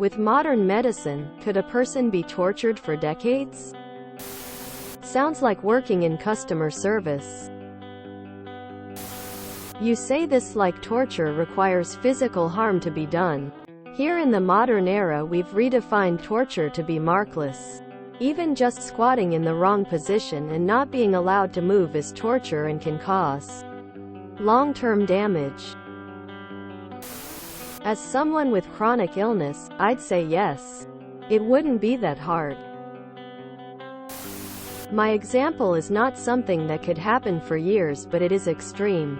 With modern medicine, could a person be tortured for decades? Sounds like working in customer service. You say this like torture requires physical harm to be done. Here in the modern era, we've redefined torture to be markless. Even just squatting in the wrong position and not being allowed to move is torture and can cause long-term damage. As someone with chronic illness, I'd say yes. It wouldn't be that hard. My example is not something that could happen for years, but it is extreme.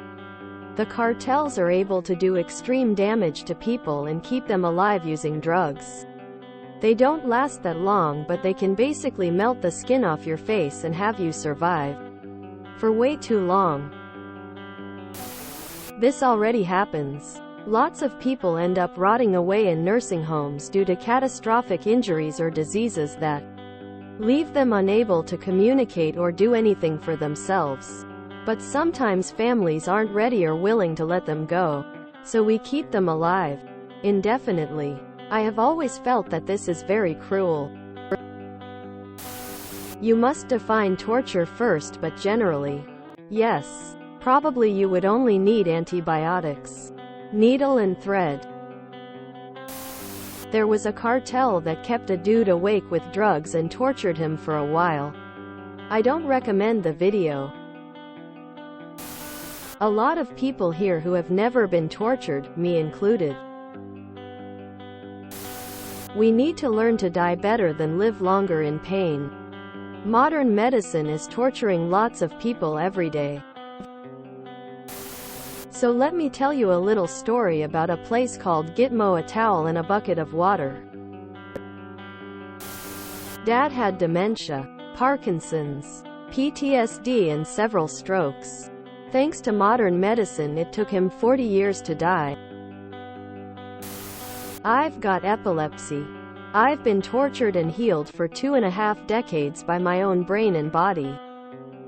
The cartels are able to do extreme damage to people and keep them alive using drugs. They don't last that long, but they can basically melt the skin off your face and have you survive for way too long. This already happens. Lots of people end up rotting away in nursing homes due to catastrophic injuries or diseases that leave them unable to communicate or do anything for themselves. But sometimes families aren't ready or willing to let them go, so we keep them alive indefinitely. I have always felt that this is very cruel. You must define torture first, but generally, yes. Probably you would only need antibiotics, needle and thread. There was a cartel that kept a dude awake with drugs and tortured him for a while. I don't recommend the video. A lot of people here who have never been tortured, me included. We need to learn to die better than live longer in pain. Modern medicine is torturing lots of people every day. So let me tell you a little story about a place called Gitmo, a towel and a bucket of water. Dad had dementia, Parkinson's, PTSD and several strokes. Thanks to modern medicine, it took him 40 years to die. I've got epilepsy. I've been tortured and healed for 2.5 decades by my own brain and body.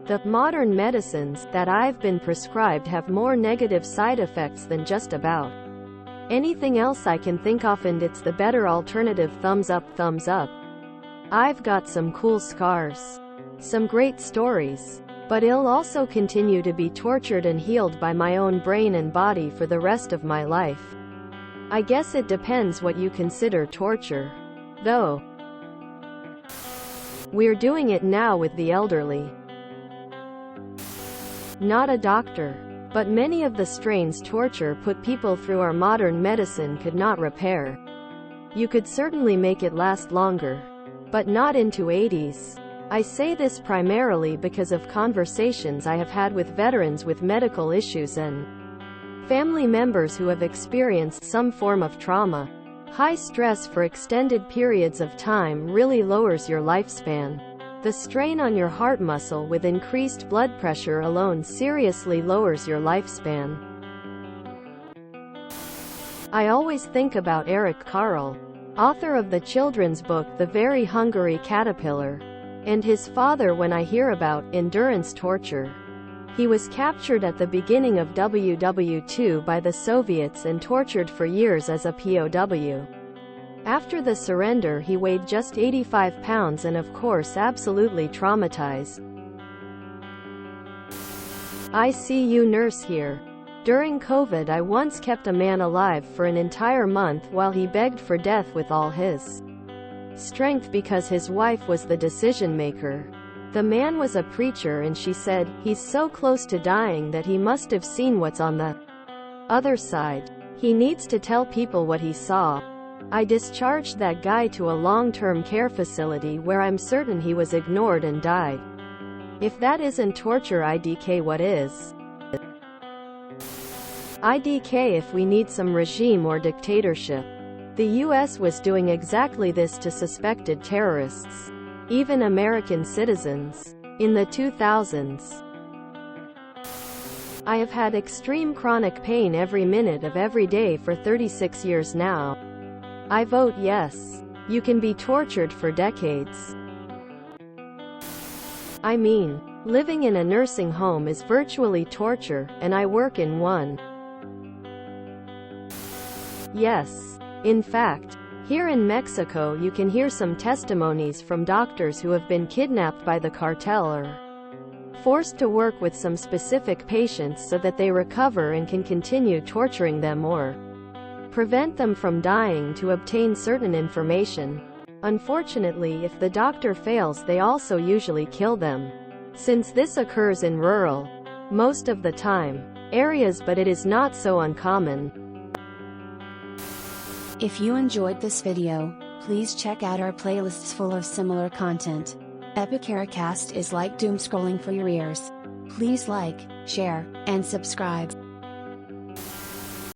The modern medicines that I've been prescribed have more negative side effects than just about anything else I can think of, and it's the better alternative. Thumbs up, thumbs up. I've got some cool scars, some great stories, but I'll also continue to be tortured and healed by my own brain and body for the rest of my life. I guess it depends what you consider torture, though. We're doing it now with the elderly. Not a doctor, but many of the strains torture put people through our modern medicine could not repair. You could certainly make it last longer, but not into 80s. I say this primarily because of conversations I have had with veterans with medical issues and family members who have experienced some form of trauma. High stress for extended periods of time really lowers your lifespan. The strain on your heart muscle with increased blood pressure alone seriously lowers your lifespan. I always think about Eric Carle, author of the children's book The Very Hungry Caterpillar, and his father when I hear about endurance torture. He was captured at the beginning of WW2 by the Soviets and tortured for years as a POW. After the surrender, he weighed just 85 pounds and of course absolutely traumatized. ICU nurse here. During COVID, I once kept a man alive for an entire month while he begged for death with all his strength because his wife was the decision maker. The man was a preacher and she said, he's so close to dying that he must have seen what's on the other side. He needs to tell people what he saw. I discharged that guy to a long-term care facility where I'm certain he was ignored and died. If that isn't torture, IDK, what is? IDK if we need some regime or dictatorship. The US was doing exactly this to suspected terrorists, even American citizens, in the 2000s. I have had extreme chronic pain every minute of every day for 36 years now. I vote yes. You can be tortured for decades. I mean, living in a nursing home is virtually torture, and I work in one. Yes. In fact, Here in Mexico you can hear some testimonies from doctors who have been kidnapped by the cartel or forced to work with some specific patients so that they recover and can continue torturing them or prevent them from dying to obtain certain information. Unfortunately, if the doctor fails, they also usually kill them. Since this occurs in rural, most of the time, areas, but it is not so uncommon. If you enjoyed this video, please check out our playlists full of similar content. TooAfraidToAsk is like doom scrolling for your ears. Please like, share, and subscribe.